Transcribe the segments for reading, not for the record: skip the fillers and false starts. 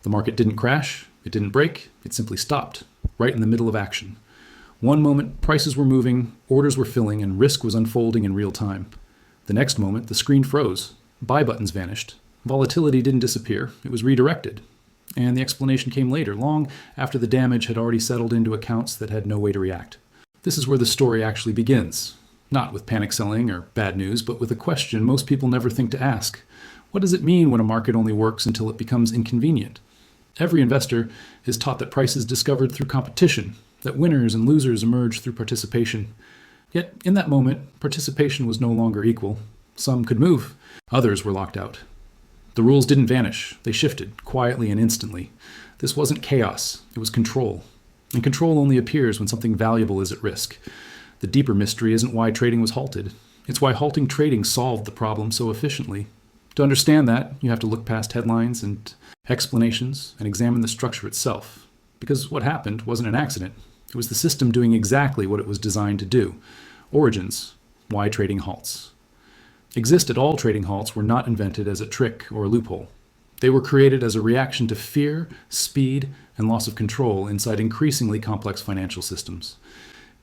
The market didn't crash, it didn't break, it simply stopped, right in the middle of action. One moment, prices were moving, orders were filling, and risk was unfolding in real time. The next moment, the screen froze, buy buttons vanished. Volatility didn't disappear, it was redirected. And the explanation came later, long after the damage had already settled into accounts that had no way to react. This is where the story actually begins. Not with panic selling or bad news, but with a question most people never think to ask. What does it mean when a market only works until it becomes inconvenient? Every investor is taught that price is discovered through competition, that winners and losers emerge through participation. Yet, in that moment, participation was no longer equal. Some could move, others were locked out. The rules didn't vanish, they shifted, quietly and instantly. This wasn't chaos, it was control. And control only appears when something valuable is at risk. The deeper mystery isn't why trading was halted. It's why halting trading solved the problem so efficiently. To understand that, you have to look past headlines and explanations and examine the structure itself. Because what happened wasn't an accident. It was the system doing exactly what it was designed to do. Origins, why trading halts. Existed all trading halts were not invented as a trick or a loophole. They were created as a reaction to fear, speed, and loss of control inside increasingly complex financial systems.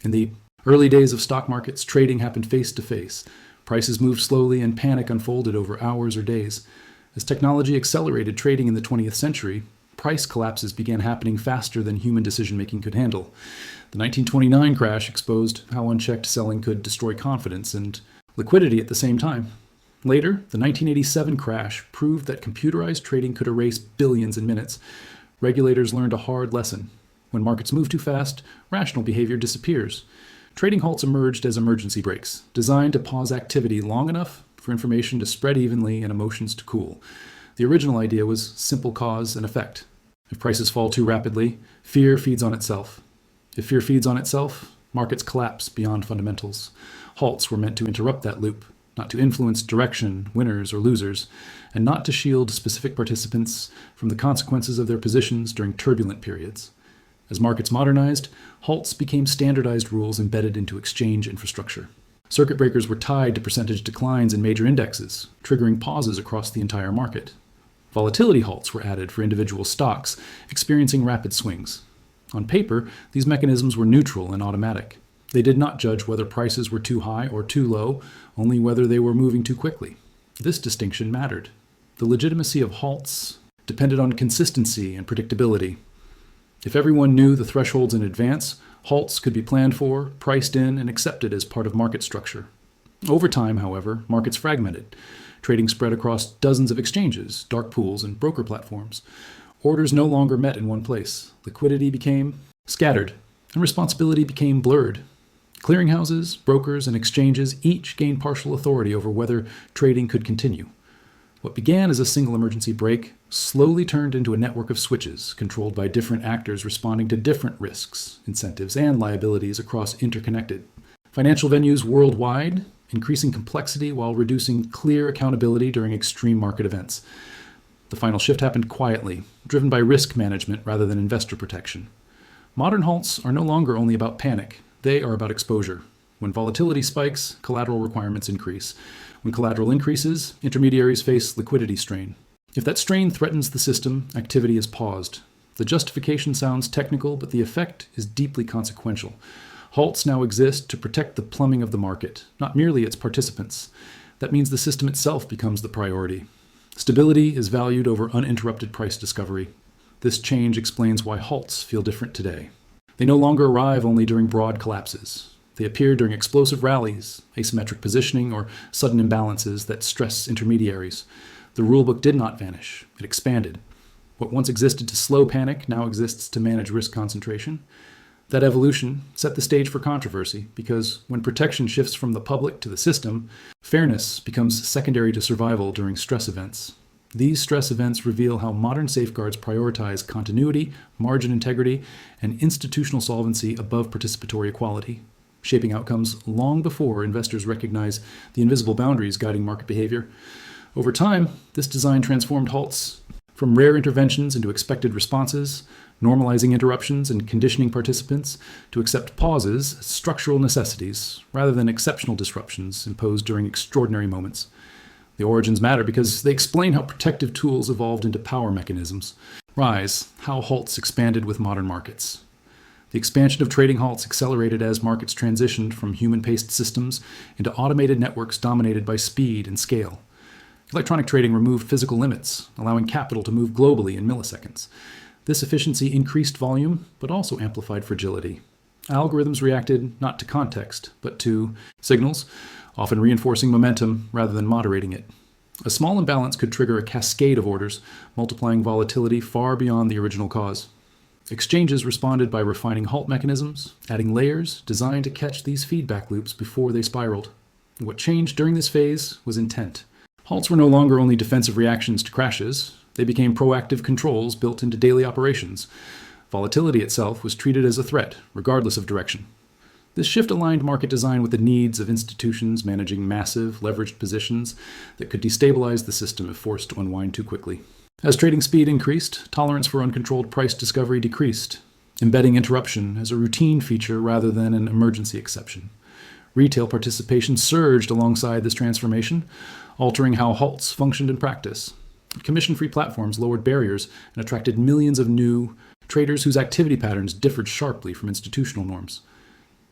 In the early days of stock markets, trading happened face to face. Prices moved slowly and panic unfolded over hours or days. As technology accelerated trading in the 20th century, price collapses began happening faster than human decision-making could handle. The 1929 crash exposed how unchecked selling could destroy confidence and liquidity at the same time. Later, the 1987 crash proved that computerized trading could erase billions in minutes. Regulators learned a hard lesson. When markets move too fast, rational behavior disappears. Trading halts emerged as emergency brakes, designed to pause activity long enough for information to spread evenly and emotions to cool. The original idea was simple cause and effect. If prices fall too rapidly, fear feeds on itself. If fear feeds on itself, markets collapse beyond fundamentals. Halts were meant to interrupt that loop, not to influence direction, winners or losers, and not to shield specific participants from the consequences of their positions during turbulent periods. As markets modernized, halts became standardized rules embedded into exchange infrastructure. Circuit breakers were tied to percentage declines in major indexes, triggering pauses across the entire market. Volatility halts were added for individual stocks experiencing rapid swings. On paper, these mechanisms were neutral and automatic. They did not judge whether prices were too high or too low, only whether they were moving too quickly. This distinction mattered. The legitimacy of halts depended on consistency and predictability. If everyone knew the thresholds in advance, halts could be planned for, priced in, and accepted as part of market structure. Over time, however, markets fragmented. Trading spread across dozens of exchanges, dark pools, and broker platforms. Orders no longer met in one place. Liquidity became scattered, and responsibility became blurred. Clearinghouses, brokers, and exchanges each gained partial authority over whether trading could continue. What began as a single emergency brake slowly turned into a network of switches controlled by different actors responding to different risks, incentives, and liabilities across interconnected financial venues worldwide, increasing complexity while reducing clear accountability during extreme market events. The final shift happened quietly, driven by risk management rather than investor protection. Modern halts are no longer only about panic, they are about exposure. When volatility spikes, collateral requirements increase. When collateral increases, intermediaries face liquidity strain. If that strain threatens the system, activity is paused. The justification sounds technical, but the effect is deeply consequential. Halts now exist to protect the plumbing of the market, not merely its participants. That means the system itself becomes the priority. Stability is valued over uninterrupted price discovery. This change explains why halts feel different today. They no longer arrive only during broad collapses. They appear during explosive rallies, asymmetric positioning, or sudden imbalances that stress intermediaries. The rulebook did not vanish, it expanded. What once existed to slow panic now exists to manage risk concentration. That evolution set the stage for controversy because when protection shifts from the public to the system, fairness becomes secondary to survival during stress events. These stress events reveal how modern safeguards prioritize continuity, margin integrity, and institutional solvency above participatory equality, shaping outcomes long before investors recognize the invisible boundaries guiding market behavior. Over time, this design transformed halts from rare interventions into expected responses, normalizing interruptions and conditioning participants to accept pauses as structural necessities rather than exceptional disruptions imposed during extraordinary moments. The origins matter because they explain how protective tools evolved into power mechanisms. Rise: How Halts Expanded with Modern Markets. The expansion of trading halts accelerated as markets transitioned from human-paced systems into automated networks dominated by speed and scale. Electronic trading removed physical limits, allowing capital to move globally in milliseconds. This efficiency increased volume, but also amplified fragility. Algorithms reacted not to context, but to signals, often reinforcing momentum rather than moderating it. A small imbalance could trigger a cascade of orders, multiplying volatility far beyond the original cause. Exchanges responded by refining halt mechanisms, adding layers designed to catch these feedback loops before they spiraled. What changed during this phase was intent. Halts were no longer only defensive reactions to crashes, they became proactive controls built into daily operations. Volatility itself was treated as a threat, regardless of direction. This shift aligned market design with the needs of institutions managing massive, leveraged positions that could destabilize the system if forced to unwind too quickly. As trading speed increased, tolerance for uncontrolled price discovery decreased, embedding interruption as a routine feature rather than an emergency exception. Retail participation surged alongside this transformation, altering how halts functioned in practice. Commission-free platforms lowered barriers and attracted millions of new traders whose activity patterns differed sharply from institutional norms.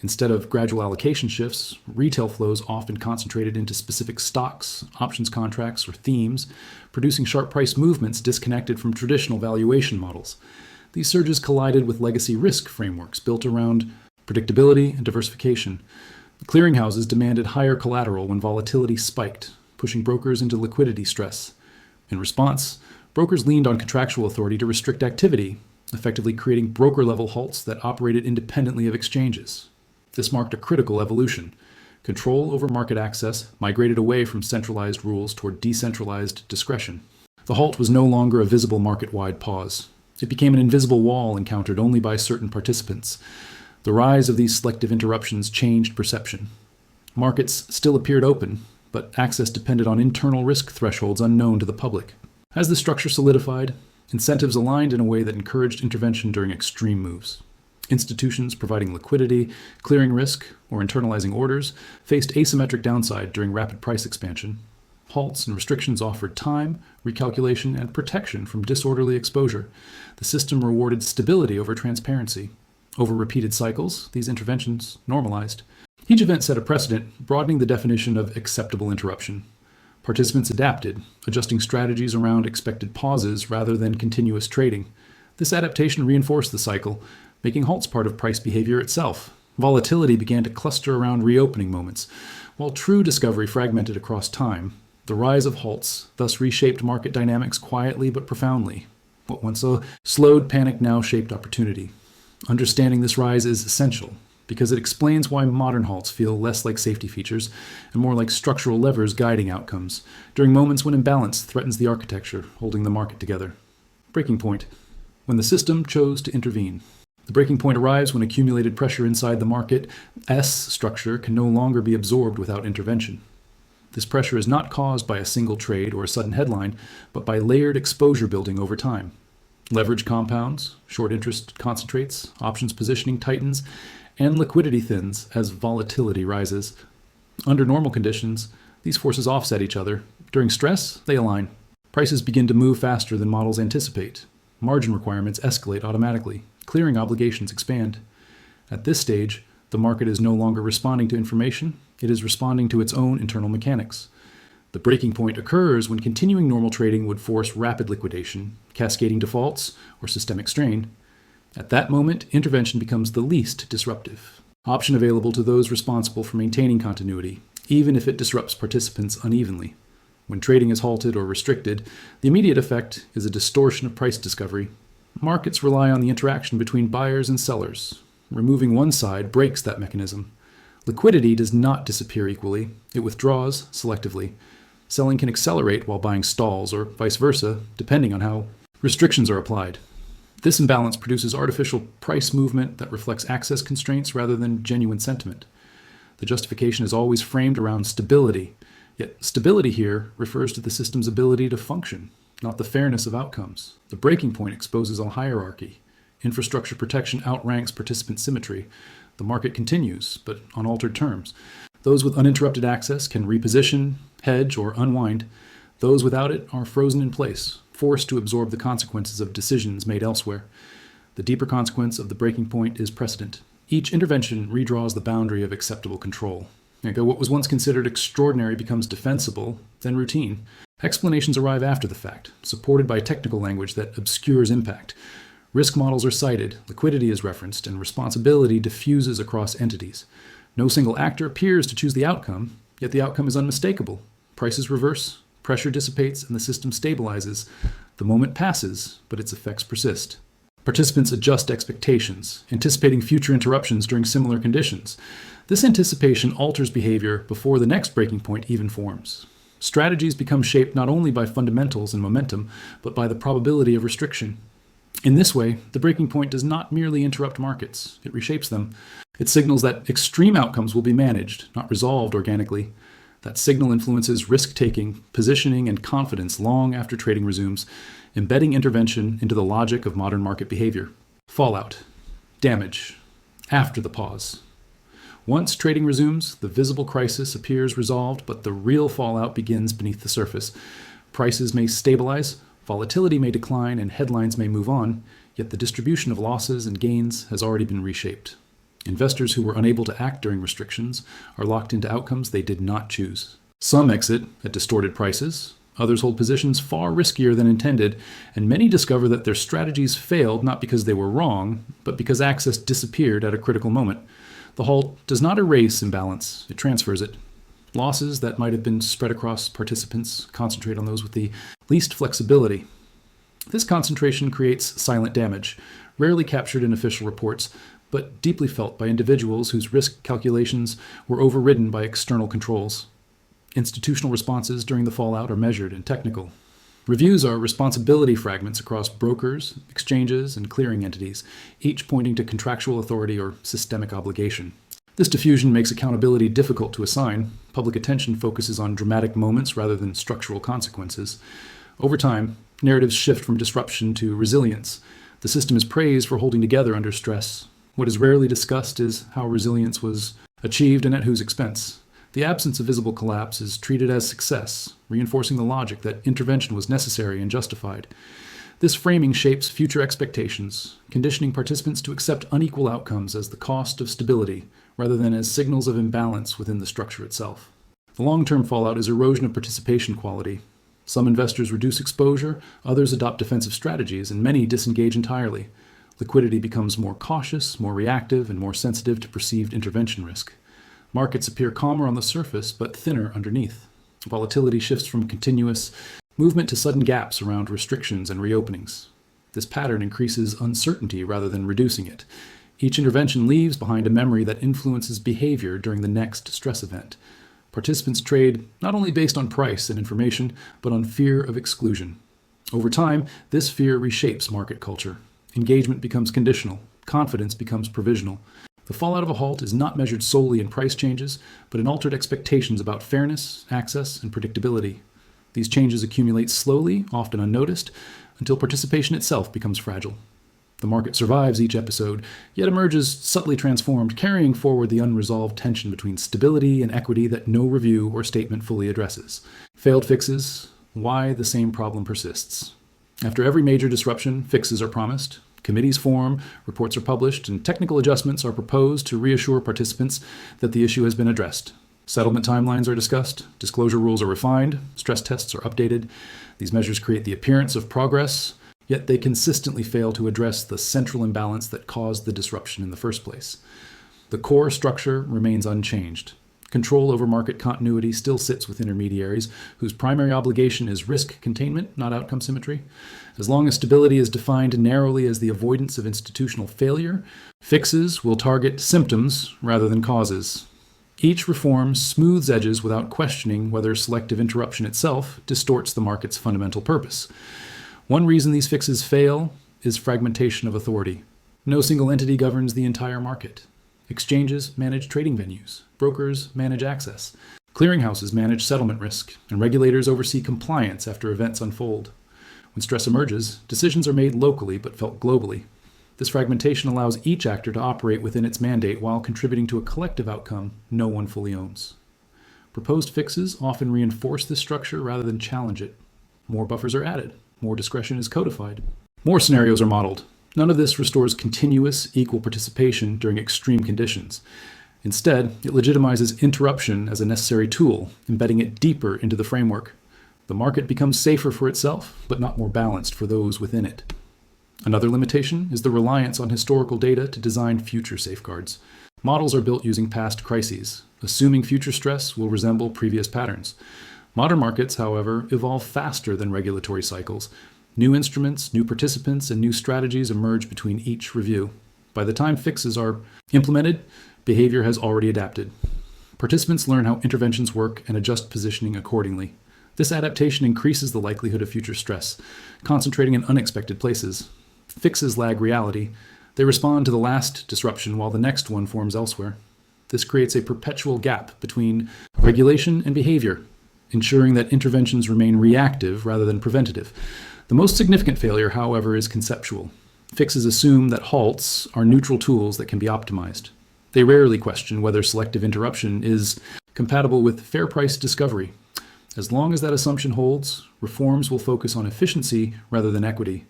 Instead of gradual allocation shifts, retail flows often concentrated into specific stocks, options contracts, or themes, producing sharp price movements disconnected from traditional valuation models. These surges collided with legacy risk frameworks built around predictability and diversification. Clearinghouses demanded higher collateral when volatility spiked, pushing brokers into liquidity stress. In response, brokers leaned on contractual authority to restrict activity, effectively creating broker-level halts that operated independently of exchanges. This marked a critical evolution. Control over market access migrated away from centralized rules toward decentralized discretion. The halt was no longer a visible market-wide pause. It became an invisible wall encountered only by certain participants. The rise of these selective interruptions changed perception. Markets still appeared open, but access depended on internal risk thresholds unknown to the public. As the structure solidified, incentives aligned in a way that encouraged intervention during extreme moves. Institutions providing liquidity, clearing risk, or internalizing orders faced asymmetric downside during rapid price expansion. Halts and restrictions offered time, recalculation, and protection from disorderly exposure. The system rewarded stability over transparency. Over repeated cycles, these interventions normalized. Each event set a precedent, broadening the definition of acceptable interruption. Participants adapted, adjusting strategies around expected pauses rather than continuous trading. This adaptation reinforced the cycle, making halts part of price behavior itself. Volatility began to cluster around reopening moments. While true discovery fragmented across time, the rise of halts thus reshaped market dynamics quietly but profoundly. What once slowed panic now shaped opportunity. Understanding this rise is essential, because it explains why modern halts feel less like safety features and more like structural levers guiding outcomes, during moments when imbalance threatens the architecture holding the market together. Breaking point: when the system chose to intervene. The breaking point arrives when accumulated pressure inside the market S structure can no longer be absorbed without intervention. This pressure is not caused by a single trade or a sudden headline, but by layered exposure building over time. Leverage compounds, short interest concentrates, options positioning tightens, and liquidity thins as volatility rises. Under normal conditions, these forces offset each other. During stress, they align. Prices begin to move faster than models anticipate. Margin requirements escalate automatically. Clearing obligations expand. At this stage, the market is no longer responding to information, it is responding to its own internal mechanics. The breaking point occurs when continuing normal trading would force rapid liquidation, cascading defaults, or systemic strain. At that moment, intervention becomes the least disruptive option available to those responsible for maintaining continuity, even if it disrupts participants unevenly. When trading is halted or restricted, the immediate effect is a distortion of price discovery. Markets rely on the interaction between buyers and sellers. Removing one side breaks that mechanism. Liquidity does not disappear equally. It withdraws selectively. Selling can accelerate while buying stalls, or vice versa, depending on how restrictions are applied. This imbalance produces artificial price movement that reflects access constraints rather than genuine sentiment. The justification is always framed around stability, yet stability here refers to the system's ability to function, not the fairness of outcomes. The breaking point exposes a hierarchy. Infrastructure protection outranks participant symmetry. The market continues, but on altered terms. Those with uninterrupted access can reposition, hedge, or unwind. Those without it are frozen in place, forced to absorb the consequences of decisions made elsewhere. The deeper consequence of the breaking point is precedent. Each intervention redraws the boundary of acceptable control. What was once considered extraordinary becomes defensible, then routine. Explanations arrive after the fact, supported by technical language that obscures impact. Risk models are cited, liquidity is referenced, and responsibility diffuses across entities. No single actor appears to choose the outcome, yet the outcome is unmistakable. Prices reverse, pressure dissipates, and the system stabilizes. The moment passes, but its effects persist. Participants adjust expectations, anticipating future interruptions during similar conditions. This anticipation alters behavior before the next breaking point even forms. Strategies become shaped not only by fundamentals and momentum, but by the probability of restriction. In this way, the breaking point does not merely interrupt markets, it reshapes them. It signals that extreme outcomes will be managed, not resolved organically. That signal influences risk-taking, positioning, and confidence long after trading resumes, embedding intervention into the logic of modern market behavior. Fallout. Damage. After the pause. Once trading resumes, the visible crisis appears resolved, but the real fallout begins beneath the surface. Prices may stabilize, volatility may decline, and headlines may move on, yet the distribution of losses and gains has already been reshaped. Investors who were unable to act during restrictions are locked into outcomes they did not choose. Some exit at distorted prices, others hold positions far riskier than intended, and many discover that their strategies failed not because they were wrong, but because access disappeared at a critical moment. The halt does not erase imbalance, it transfers it. Losses that might have been spread across participants concentrate on those with the least flexibility. This concentration creates silent damage, rarely captured in official reports, but deeply felt by individuals whose risk calculations were overridden by external controls. Institutional responses during the fallout are measured and technical. Reviews are responsibility fragments across brokers, exchanges, and clearing entities, each pointing to contractual authority or systemic obligation. This diffusion makes accountability difficult to assign. Public attention focuses on dramatic moments rather than structural consequences. Over time, narratives shift from disruption to resilience. The system is praised for holding together under stress. What is rarely discussed is how resilience was achieved and at whose expense. The absence of visible collapse is treated as success, reinforcing the logic that intervention was necessary and justified. This framing shapes future expectations, conditioning participants to accept unequal outcomes as the cost of stability, rather than as signals of imbalance within the structure itself. The long-term fallout is erosion of participation quality. Some investors reduce exposure, others adopt defensive strategies, and many disengage entirely. Liquidity becomes more cautious, more reactive, and more sensitive to perceived intervention risk. Markets appear calmer on the surface, but thinner underneath. Volatility shifts from continuous movement to sudden gaps around restrictions and reopenings. This pattern increases uncertainty rather than reducing it. Each intervention leaves behind a memory that influences behavior during the next stress event. Participants trade not only based on price and information, but on fear of exclusion. Over time, this fear reshapes market culture. Engagement becomes conditional. Confidence becomes provisional. The fallout of a halt is not measured solely in price changes, but in altered expectations about fairness, access, and predictability. These changes accumulate slowly, often unnoticed, until participation itself becomes fragile. The market survives each episode, yet emerges subtly transformed, carrying forward the unresolved tension between stability and equity that no review or statement fully addresses. Failed fixes, why the same problem persists. After every major disruption, fixes are promised. Committees form, reports are published, and technical adjustments are proposed to reassure participants that the issue has been addressed. Settlement timelines are discussed, disclosure rules are refined, stress tests are updated. These measures create the appearance of progress, yet they consistently fail to address the central imbalance that caused the disruption in the first place. The core structure remains unchanged. Control over market continuity still sits with intermediaries, whose primary obligation is risk containment, not outcome symmetry. As long as stability is defined narrowly as the avoidance of institutional failure, fixes will target symptoms rather than causes. Each reform smooths edges without questioning whether selective interruption itself distorts the market's fundamental purpose. One reason these fixes fail is fragmentation of authority. No single entity governs the entire market. Exchanges manage trading venues, brokers manage access, clearinghouses manage settlement risk, and regulators oversee compliance after events unfold. When stress emerges, decisions are made locally but felt globally. This fragmentation allows each actor to operate within its mandate while contributing to a collective outcome no one fully owns. Proposed fixes often reinforce this structure rather than challenge it. More buffers are added, more discretion is codified. More scenarios are modeled. None of this restores continuous, equal participation during extreme conditions. Instead, it legitimizes interruption as a necessary tool, embedding it deeper into the framework. The market becomes safer for itself, but not more balanced for those within it. Another limitation is the reliance on historical data to design future safeguards. Models are built using past crises, assuming future stress will resemble previous patterns. Modern markets, however, evolve faster than regulatory cycles. New instruments, new participants, and new strategies emerge between each review. By the time fixes are implemented, behavior has already adapted. Participants learn how interventions work and adjust positioning accordingly. This adaptation increases the likelihood of future stress, concentrating in unexpected places. Fixes lag reality. They respond to the last disruption while the next one forms elsewhere. This creates a perpetual gap between regulation and behavior, ensuring that interventions remain reactive rather than preventative. The most significant failure, however, is conceptual. Fixes assume that halts are neutral tools that can be optimized. They rarely question whether selective interruption is compatible with fair price discovery. As long as that assumption holds, reforms will focus on efficiency rather than equity.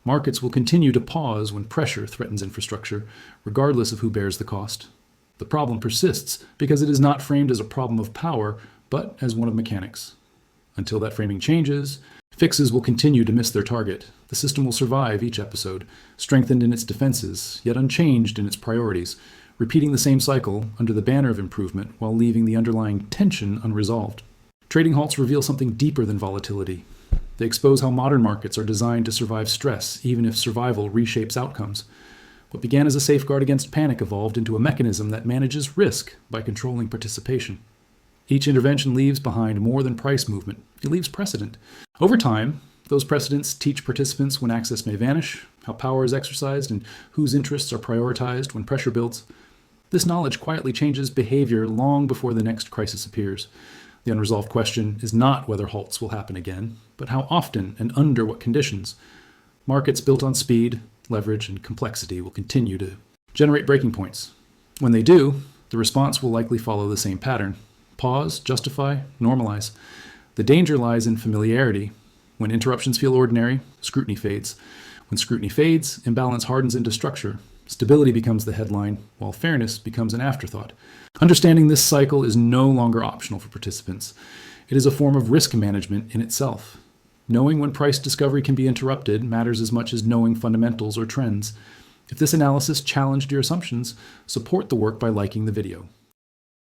Markets will continue to pause when pressure threatens infrastructure, regardless of who bears the cost. The problem persists because it is not framed as a problem of power, but as one of mechanics. Until that framing changes, fixes will continue to miss their target. The system will survive each episode, strengthened in its defenses, yet unchanged in its priorities, repeating the same cycle under the banner of improvement while leaving the underlying tension unresolved. Trading halts reveal something deeper than volatility. They expose how modern markets are designed to survive stress, even if survival reshapes outcomes. What began as a safeguard against panic evolved into a mechanism that manages risk by controlling participation. Each intervention leaves behind more than price movement. It leaves precedent. Over time, those precedents teach participants when access may vanish, how power is exercised, and whose interests are prioritized when pressure builds. This knowledge quietly changes behavior long before the next crisis appears. The unresolved question is not whether halts will happen again, but how often and under what conditions. Markets built on speed, leverage, and complexity will continue to generate breaking points. When they do, the response will likely follow the same pattern. Pause, justify, normalize. The danger lies in familiarity. When interruptions feel ordinary, scrutiny fades. When scrutiny fades, imbalance hardens into structure. Stability becomes the headline, while fairness becomes an afterthought. Understanding this cycle is no longer optional for participants. It is a form of risk management in itself. Knowing when price discovery can be interrupted matters as much as knowing fundamentals or trends. If this analysis challenged your assumptions, support the work by liking the video.